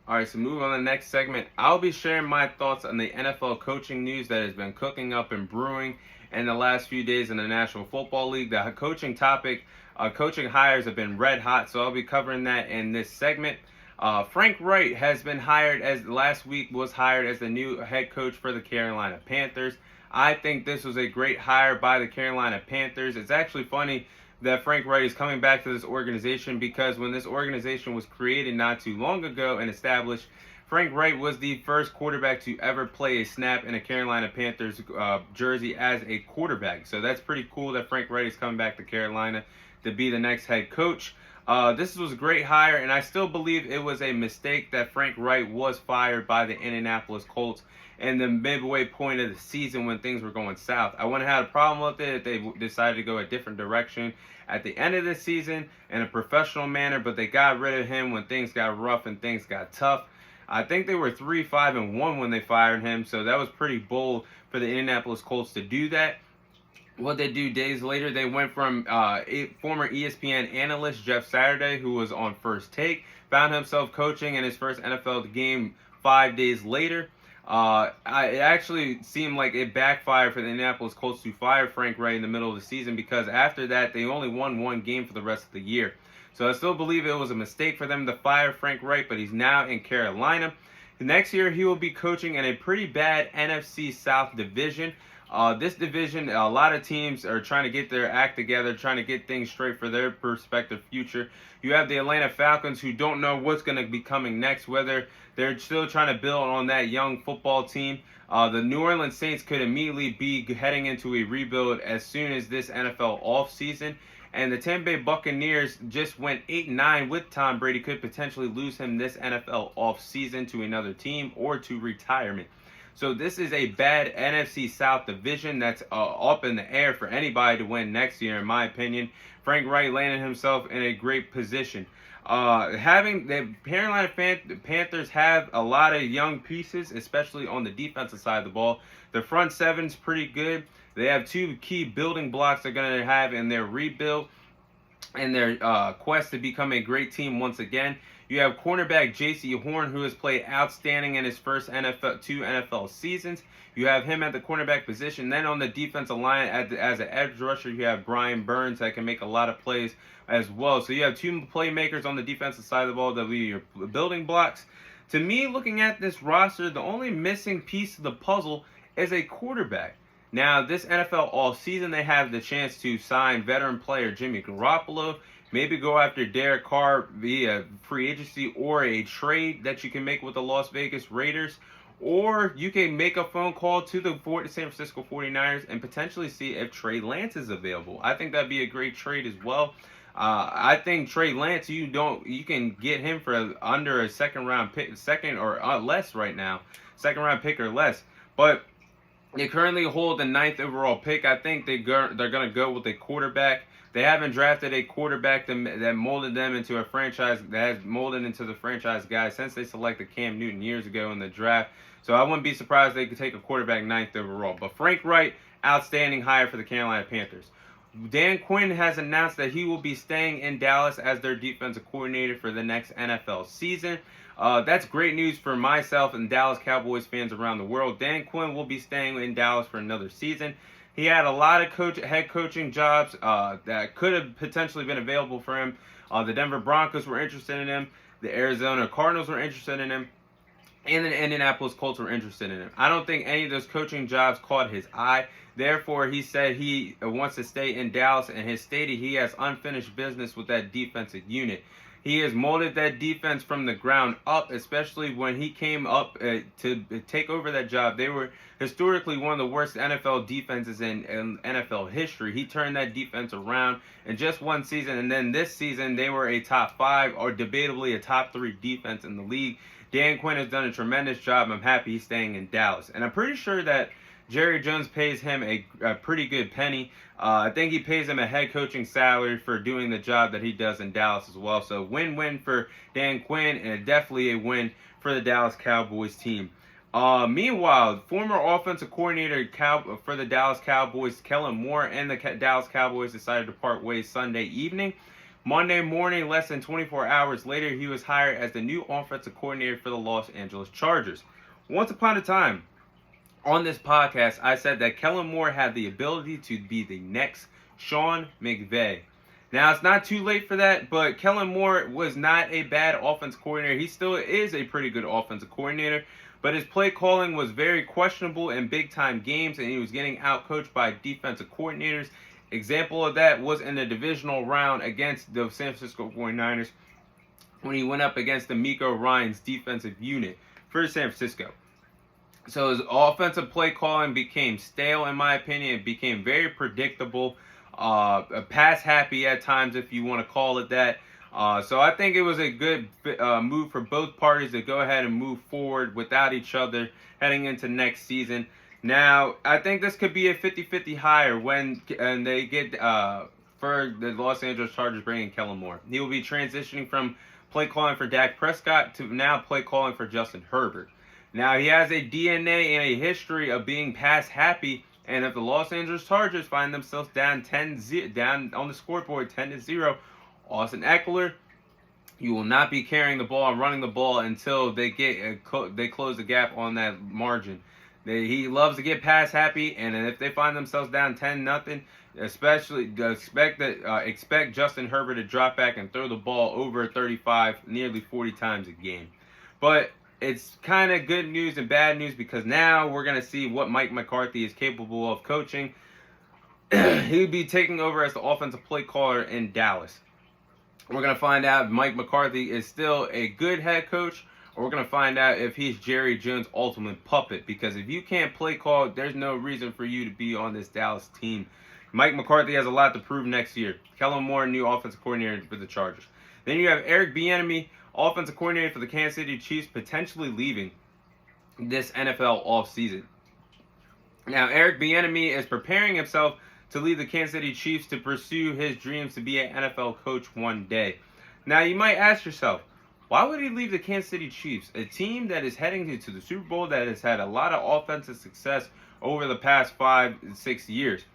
All right, so move on to the next segment. I'll be sharing my thoughts on the NFL coaching news that has been cooking up and brewing in the last few days in the National Football League. The coaching topic, coaching hires have been red hot, so I'll be covering that in this segment. Frank Reich has been hired as last week was hired as the new head coach for the Carolina Panthers. I think this was a great hire by the Carolina Panthers. It's actually funny that Frank Reich is coming back to this organization because when this organization was created not too long ago and established, Frank Reich was the first quarterback to ever play a snap in a Carolina Panthers jersey as a quarterback. So that's pretty cool that Frank Reich is coming back to Carolina to be the next head coach. This was a great hire, and I still believe it was a mistake that Frank Reich was fired by the Indianapolis Colts in the midway point of the season when things were going south. I wouldn't have had a problem with it if they decided to go a different direction at the end of the season in a professional manner, but they got rid of him when things got rough and things got tough. I think they were 3-5-1 when they fired him, so that was pretty bold for the Indianapolis Colts to do that. What they do days later, they went from former ESPN analyst Jeff Saturday, who was on First Take, found himself coaching in his first NFL game 5 days later. It actually seemed like it backfired for the Indianapolis Colts to fire Frank Reich in the middle of the season because after that, they only won one game for the rest of the year. So I still believe it was a mistake for them to fire Frank Reich, but he's now in Carolina. Next year, he will be coaching in a pretty bad NFC South division. This division, a lot of teams are trying to get their act together, trying to get things straight for their prospective future. You have the Atlanta Falcons who don't know what's going to be coming next, whether they're still trying to build on that young football team. The New Orleans Saints could immediately be heading into a rebuild as soon as this NFL offseason. And the Tampa Bay Buccaneers just went 8-9 with Tom Brady, could potentially lose him this NFL offseason to another team or to retirement. So this is a bad NFC South division that's up in the air for anybody to win next year, in my opinion. Frank Reich landed himself in a great position. Having the Carolina Panthers have a lot of young pieces, especially on the defensive side of the ball. The front seven's pretty good. They have two key building blocks they're going to have in their rebuild and their quest to become a great team once again. You have cornerback J.C. Horn, who has played outstanding in his first two NFL seasons. You have him at the cornerback position. Then on the defensive line, as an edge rusher, you have Brian Burns that can make a lot of plays as well. So you have two playmakers on the defensive side of the ball that will be your building blocks. To me, looking at this roster, the only missing piece of the puzzle is a quarterback. Now, this NFL offseason, they have the chance to sign veteran player Jimmy Garoppolo, maybe go after Derek Carr via free agency or a trade that you can make with the Las Vegas Raiders, or you can make a phone call to the San Francisco 49ers and potentially see if Trey Lance is available. I think that'd be a great trade as well. I think Trey Lance, you can get him for under a second round pick or less right now, second round pick or less, but they currently hold the 9th overall pick. I think they're going to go with a quarterback. They haven't drafted a quarterback that molded them into a franchise, that has molded into the franchise guy since they selected Cam Newton years ago in the draft. So I wouldn't be surprised they could take a quarterback 9th overall. But Frank Reich, outstanding hire for the Carolina Panthers. Dan Quinn has announced that he will be staying in Dallas as their defensive coordinator for the next NFL season. That's great news for myself and Dallas Cowboys fans around the world. Dan Quinn will be staying in Dallas for another season. He had a lot of head coaching jobs that could have potentially been available for him. The Denver Broncos were interested in him. The Arizona Cardinals were interested in him. And the Indianapolis Colts were interested in him. I don't think any of those coaching jobs caught his eye. Therefore, he said he wants to stay in Dallas, and has stated he has unfinished business with that defensive unit. He has molded that defense from the ground up, especially when he came up to take over that job. They were historically one of the worst NFL defenses in NFL history. He turned that defense around in just one season, and then this season they were a top 5 or debatably a top 3 defense in the league. Dan Quinn has done a tremendous job. I'm happy he's staying in Dallas. And I'm pretty sure that Jerry Jones pays him a pretty good penny. I think he pays him a head coaching salary for doing the job that he does in Dallas as well. So win-win for Dan Quinn, and definitely a win for the Dallas Cowboys team. Meanwhile, former offensive coordinator for the Dallas Cowboys, Kellen Moore, and the Dallas Cowboys decided to part ways Sunday evening. Monday morning, less than 24 hours later, he was hired as the new offensive coordinator for the Los Angeles Chargers. Once upon a time, on this podcast, I said that Kellen Moore had the ability to be the next Sean McVay. Now, it's not too late for that, but Kellen Moore was not a bad offensive coordinator. He still is a pretty good offensive coordinator, but his play calling was very questionable in big-time games, and he was getting outcoached by defensive coordinators. Example of that was in the divisional round against the San Francisco 49ers when he went up against the D'Amico Ryans defensive unit for San Francisco. So his offensive play calling became stale, in my opinion. It became very predictable, pass happy at times, if you want to call it that. So I think it was a good move for both parties to go ahead and move forward without each other heading into next season. Now, I think this could be a 50-50 hire when they get for the Los Angeles Chargers bringing Kellen Moore. He will be transitioning from play calling for Dak Prescott to now play calling for Justin Herbert. Now, he has a DNA and a history of being pass happy, and if the Los Angeles Chargers find themselves down on the scoreboard 10-0, Austin Ekeler, you will not be carrying the ball and running the ball until they close the gap on that margin. He loves to get pass happy, and if they find themselves down 10-0, especially expect Justin Herbert to drop back and throw the ball over 35, nearly 40 times a game. But it's kind of good news and bad news because now we're going to see what Mike McCarthy is capable of coaching. He'll be taking over as the offensive play caller in Dallas. We're going to find out if Mike McCarthy is still a good head coach, or we're going to find out if he's Jerry Jones' ultimate puppet. Because if you can't play call, there's no reason for you to be on this Dallas team. Mike McCarthy has a lot to prove next year. Kellen Moore, new offensive coordinator for the Chargers. Then you have Eric Bieniemy, offensive coordinator for the Kansas City Chiefs, potentially leaving this NFL offseason. Now, Eric Bieniemy is preparing himself to leave the Kansas City Chiefs to pursue his dreams to be an NFL coach one day. Now, you might ask yourself, why would he leave the Kansas City Chiefs, a team that is heading into the Super Bowl, that has had a lot of offensive success over the past 5-6 years?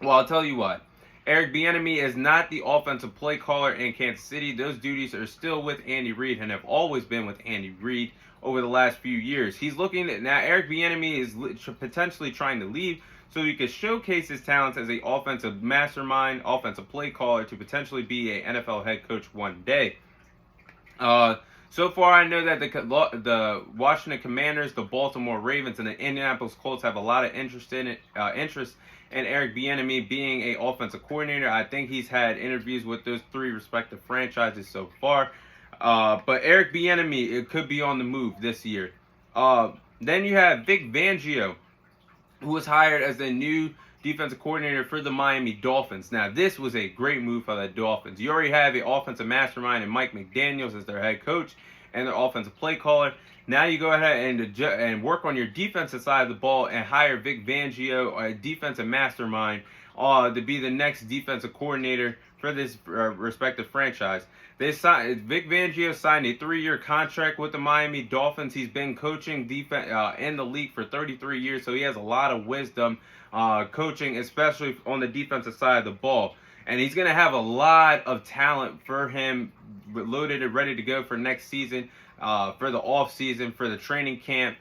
Well, I'll tell you what. Eric Bieniemy is not the offensive play caller in Kansas City. Those duties are still with Andy Reid and have always been with Andy Reid over the last few years. He's looking at now. Eric Bieniemy is potentially trying to leave so he could showcase his talents as an offensive mastermind, offensive play caller to potentially be an NFL head coach one day. So far, I know that the Washington Commanders, the Baltimore Ravens, and the Indianapolis Colts have a lot of interest in Eric Bieniemy being an offensive coordinator. I think he's had interviews with those three respective franchises so far. But Eric Bieniemy, it could be on the move this year. Then you have Vic Fangio, who was hired as the new defensive coordinator for the Miami Dolphins. Now, this was a great move for the Dolphins. You already have the offensive mastermind and Mike McDaniels as their head coach and their offensive play caller. Now you go ahead and work on your defensive side of the ball and hire Vic Fangio, a defensive mastermind, to be the next defensive coordinator for this respective franchise. Vic Fangio signed a 3-year contract with the Miami Dolphins. He's been coaching defense in the league for 33 years, so he has a lot of wisdom coaching, especially on the defensive side of the ball. And he's going to have a lot of talent for him loaded and ready to go for next season, for the off season, for the training camp,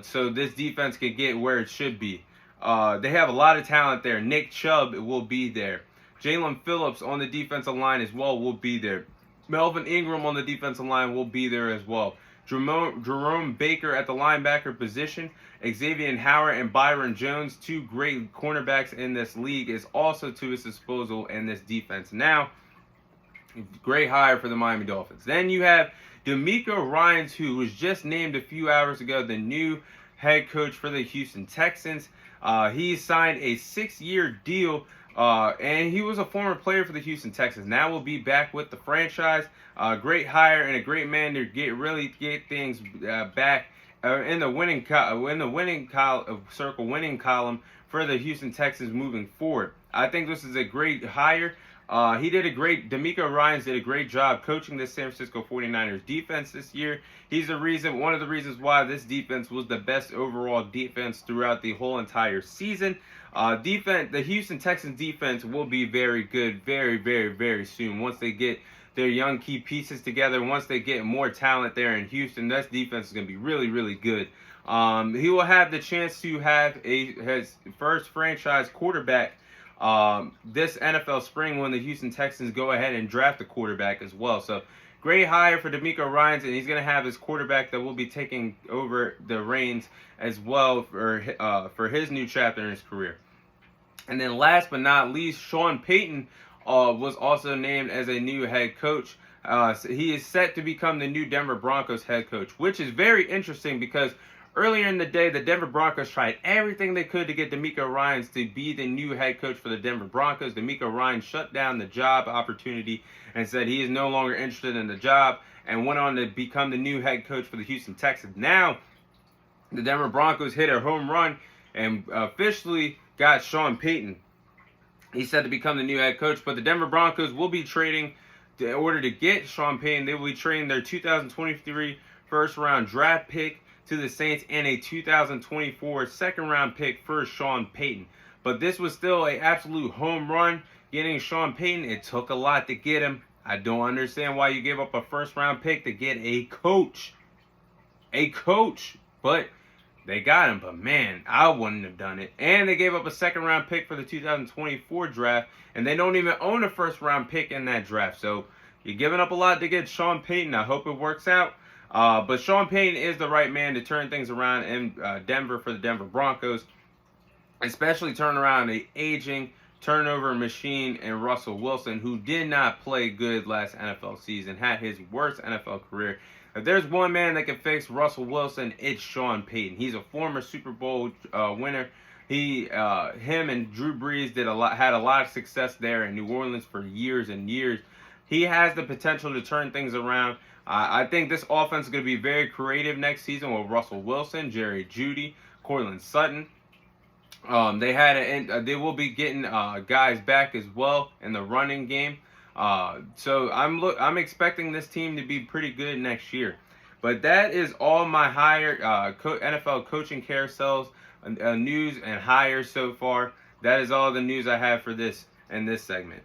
so this defense can get where it should be. They have a lot of talent there. Nick Chubb will be there. Jalen Phillips on the defensive line as well will be there. Melvin Ingram on the defensive line will be there as well. Jerome Baker at the linebacker position. Xavier Howard and Byron Jones, two great cornerbacks in this league, is also to his disposal in this defense. Now, great hire for the Miami Dolphins. Then you have D'Amico Ryans, who was just named a few hours ago the new head coach for the Houston Texans. He signed a 6-year deal, and he was a former player for the Houston Texans. Now will be back with the franchise. Great hire and a great man to get things back in the winning column for the Houston Texans moving forward. I think this is a great hire. DeMeco Ryans did a great job coaching the San Francisco 49ers defense this year. He's one of the reasons why this defense was the best overall defense throughout the whole entire season. The Houston Texans defense will be very good very, very, very soon once they get their young key pieces together. Once they get more talent there in Houston, this defense is going to be really, really good. He will have the chance to have his first franchise quarterback this NFL spring when the Houston Texans go ahead and draft a quarterback as well. So great hire for DeMeco Ryans, and he's going to have his quarterback that will be taking over the reins as well for his new chapter in his career. And then last but not least, Sean Payton was also named as a new head coach. So he is set to become the new Denver Broncos head coach, which is very interesting because earlier in the day, the Denver Broncos tried everything they could to get DeMeco Ryans to be the new head coach for the Denver Broncos. DeMeco Ryans shut down the job opportunity and said he is no longer interested in the job and went on to become the new head coach for the Houston Texans. Now, the Denver Broncos hit a home run and officially got Sean Payton. He's set to become the new head coach, but the Denver Broncos will be trading in order to get Sean Payton. They will be trading their 2023 first-round draft pick to the Saints and a 2024 second-round pick for Sean Payton. But this was still an absolute home run getting Sean Payton. It took a lot to get him. I don't understand why you gave up a first-round pick to get a coach. But they got him, but man, I wouldn't have done it. And they gave up a second-round pick for the 2024 draft, and they don't even own a first-round pick in that draft. So you're giving up a lot to get Sean Payton. I hope it works out. But Sean Payton is the right man to turn things around in Denver for the Denver Broncos, especially turn around the aging turnover machine in Russell Wilson, who did not play good last NFL season, had his worst NFL career. If there's one man that can fix Russell Wilson, it's Sean Payton. He's a former Super Bowl winner. Him and Drew Brees had a lot of success there in New Orleans for years and years. He has the potential to turn things around. I think this offense is going to be very creative next season with Russell Wilson, Jerry Jeudy, Courtland Sutton. They will be getting guys back as well in the running game. So I'm expecting this team to be pretty good next year. But that is all my NFL coaching carousels, news and hires so far. That is all the news I have for this in this segment.